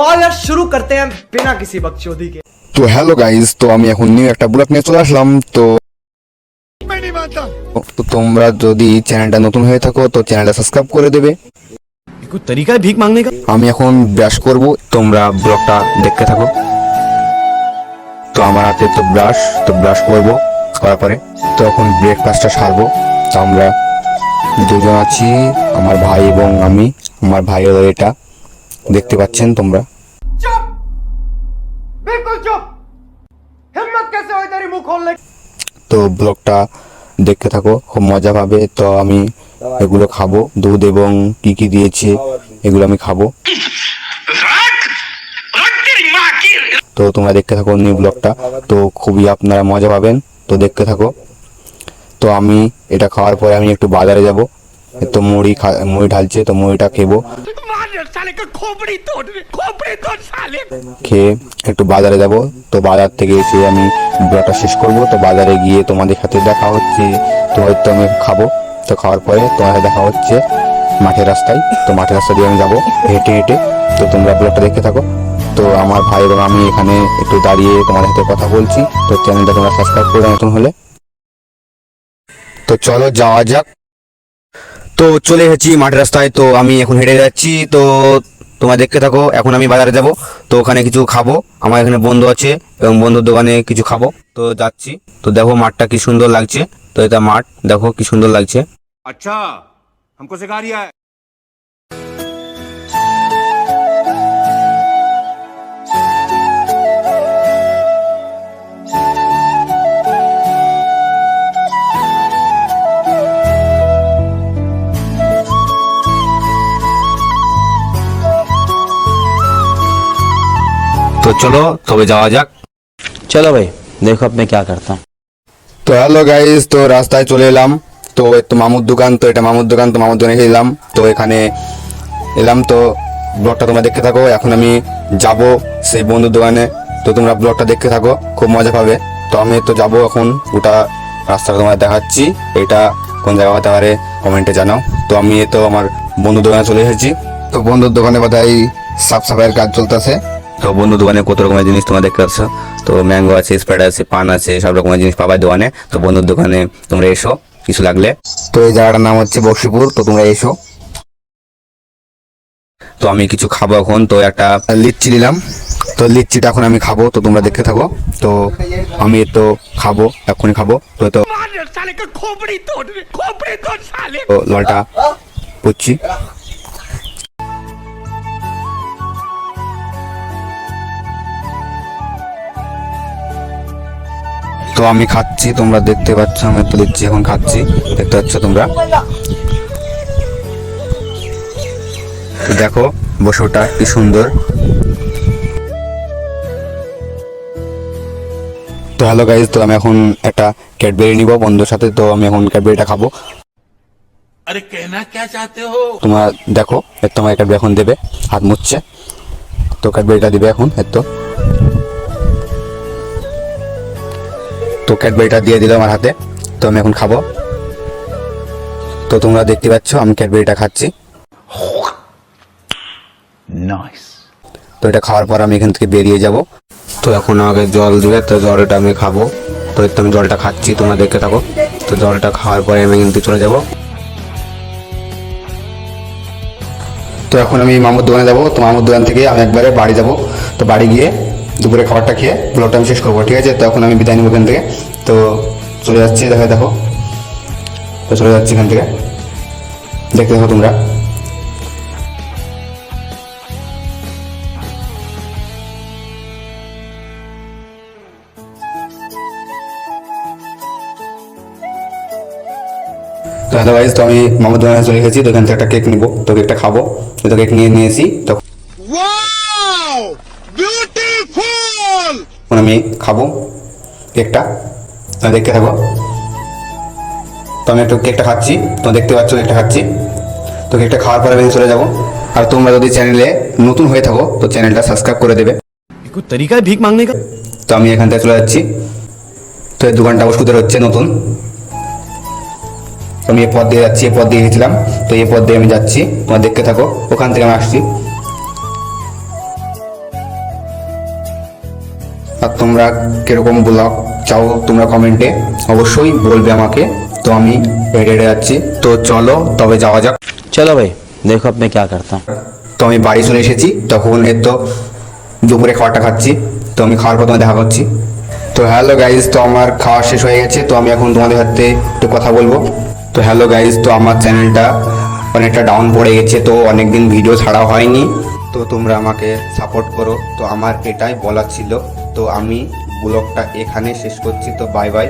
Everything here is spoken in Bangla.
आज यार शुरू करते हैं बिना किसी बकचोदी के। তো হ্যালো গাইস, তো আমি এখন নিউ একটা ব্লগ নিয়ে চলে আসলাম। তো তো তোমরা যদি চ্যানেলটা নতুন হয়ে থাকো তো চ্যানেলটা সাবস্ক্রাইব করে দেবে। कुछ तरीका है भीख मांगने का। আমি এখন ব্রাশ করব, তোমরা ব্লগটা দেখতে থাকো। তো আমার হাতে তো ব্রাশ করব, করার পরে তো এখন ব্রেকফাস্টটা সারবো। তো আমরা দুজন আছি, আমার ভাই এবং আমি। আমার ভাই হলো এটা, দেখতে পাচ্ছেন তোমরা। चुप, बिल्कुल चुप। हिम्मत कैसे हुई तेरी मुंह खोलने की? তো ব্লগটা দেখতে থাকো, খুব মজা পাবে। তো আমি এগুলো খাবো, দুধ এবং কি কি দিয়েছে এগুলো আমি খাবো। তো তোমরা দেখতে থাকো নিউ ব্লগটা, তো খুবই আপনারা মজা পাবেন। তো দেখতে থাকো। তো আমি এটা খাওয়ার পরে আমি একটু বাজারে যাব। তো মুড়ি ঢালছে, তো মুড়িটা খেবো। খেয়ে একটু বাজারে যাব। তো বাজার থেকে এসে আমি ব্লগটা শেষ করব। তো বাজারে গিয়ে তোমাদের সাথে দেখা হচ্ছে। তো হয়তো আমি খাবো। তো খাওয়ার পরে তোমার সাথে দেখা হচ্ছে মাঠের রাস্তায়। তো মাঠের রাস্তা দিয়ে আমি যাবো হেঁটে হেঁটে। তো তোমরা ব্লগটা দেখতে থাকো। তো আমার ভাই এবং আমি এখানে একটু দাঁড়িয়ে তোমাদের সাথে কথা বলছি। তো চ্যানেলটা তোমরা সাবস্ক্রাইব করে নতুন হলে। তো চলো যাওয়া যাক। তো চলে এসেছি মাঠের রাস্তায়। তো আমি এখন হেঁটে যাচ্ছি। তো তোমরা দেখতে থাকো। এখন আমি বাজারে যাব। তো ওখানে কিছু খাবো, আমার এখানে বন্ধু আছে এবং বন্ধুর দোকানে কিছু খাবো। তো যাচ্ছি। তো দেখো মাঠটা কি সুন্দর লাগছে। তো এটা মাঠ, দেখো কি সুন্দর লাগছে। अच्छा हमको सिखा रिया है। তো চলো তবে যাওয়া যাক। चलो भाई देखो अब मैं क्या करता हूँ। তো হ্যালো গাইস, তো রাস্তায় চলে এলাম। তো একটু মামুর দোকান, তো এটা মামুর দোকান। তো মামুর দোকানে এলাম। তো এখানে এলাম। তো ব্লগটা তোমরা দেখতে থাকো। এখন আমি যাব সেই বন্ধুর দোকানে। তো তোমরা ব্লগটা দেখতে থাকো, খুব মজা পাবে। তো আমি তো যাব এখন, ওটা রাস্তাটা তোমার দেখাচ্ছি। এটা কোন জায়গা হতে পারে কমেন্টে জানাও। তো আমি তো আমার বন্ধুর দোকানে চলে এসেছি। তো বন্ধুর দোকানে বোধহয় সাফ সাফাইয়ের কাজ চলতেছে। তো বন্ধুর দোকানে কত রকমের জিনিস তোমরা দেখতে পাচ্ছ। তো ম্যাঙ্গো আছে, স্প্রাইট আছে, পান আছে, সব রকমের জিনিস পাবা দোকানে। তো বন্ধুর দোকানে তোমরা এসো কিছু লাগলে। তো এই জায়গাটার নাম হচ্ছে বক্সিপুর। তো তোমরা এসো। তো আমি কিছু খাবো এখন। তো একটা লিচি নিলাম। তো লিচিটা এখন আমি খাবো। তো তোমরা দেখতে থাকো। তো আমি তো খাবো, এখনই খাবো। তো তো ললটা পুচ্ছি। তো আমি খাচ্ছি, তোমরা দেখতে পাচ্ছ। আমি তো লিচি এখন খাচ্ছি, দেখতে পাচ্ছ তোমরা। দেখো বসুটা কি সুন্দর। তো হ্যালো গাইজ, তো আমি এখন একটা ক্যাডবেরি নিব বন্ধুর সাথে। তো আমি এখন ক্যাডবেরিটা খাবো। अरे कहना क्या चाहते हो। তোমরা দেখো, তোমার ক্যাডবেরি এখন দেবে, হাত মুছছে। তো ক্যাডবেরিটা দিবে এখন। তো ক্যাডবেরিটা দিয়ে দিল আমার হাতে। তো আমি এখন খাবো। তো তোমরা দেখতে পাচ্ছ আমি ক্যাডবেরিটা খাচ্ছি। তো এটা খাওয়ার পর আমি এখান থেকে বেরিয়ে যাব। তো এখন আমাকে জল দিবে। তো জলটা আমি খাবো। তো আমি জলটা খাচ্ছি, তোমরা দেখতে থাকো। তো জলটা খাওয়ার পরে আমি কিন্তু চলে যাব। তো এখন আমি মামুর দোকানে যাবো। তো মামুর দোকান থেকে আমি একবারে বাড়ি যাব। তো বাড়ি গিয়ে দুপুরে খাবারটা খেয়ে ব্লগটা আমি শেষ করবো, ঠিক আছে। তো এখন আমি বিদায় নেবো এখান থেকে। তো চলে যাচ্ছি, দেখো। তো চলে যাচ্ছি এখান থেকে, দেখতে থাকো তোমরা। তো হ্যালো গাইস, তো আমি মামুর দোকানে চলে গেছি। তো এখান থেকে একটা কেক নিবো। তো কেকটা খাবো। তো কেক নিয়েছি। তো এখন আমি খাবো কেকটা, দেখতে থাকো। তো আমি একটু কেকটা খাচ্ছি, তো দেখতে পাচ্ছ কেকটা খাচ্ছি। তো কেকটা খাওয়ার পরে আমি চলে যাবো। আর তোমরা যদি চ্যানেলে নতুন হয়ে থাকো তো চ্যানেলটা সাবস্ক্রাইব করে দেবে। कुछ तरीका है भीख मांगने का। তো আমি এখান থেকে চলে যাচ্ছি। তো এই দোকানটা ওষুধের হচ্ছে নতুন। আমি এই পথ দিয়ে যাচ্ছি, এই পথ দিয়ে গেছিলাম। তো এই পথ দিয়ে আমি যাচ্ছি, তোমরা দেখতে থাকো। ওখান থেকে আমি আসছি। আর তোমরা কিরকম ব্লগ চাও তোমরা কমেন্টে অবশ্যই বলবে আমাকে। তো আমি হেঁটে যাচ্ছি, তো চলো তবে যাওয়া যাক। चलो भाई देखो अब मैं क्या करता हूँ। তো আমি বাড়ি চলে এসেছি, তখন তো দুপুরে খাবারটা খাচ্ছি। তো আমি খাওয়ার পর তোমায় দেখা করছি। তো হ্যালো গাইজ, তো আমার খাওয়া শেষ হয়ে গেছে, তো আমি এখন তোমাদের সাথে একটু কথা বলবো। তো হ্যালো গাইজ, তো আমার চ্যানেলটা অনেকটা ডাউন পড়ে গেছে, তো অনেকদিন ভিডিও ছাড়া হয়নি। তো তোমরা আমাকে সাপোর্ট করো, তো আমার এটাই বলার ছিল। তো আমি ব্লগটা এখানে শেষ করছি, তো বাই বাই।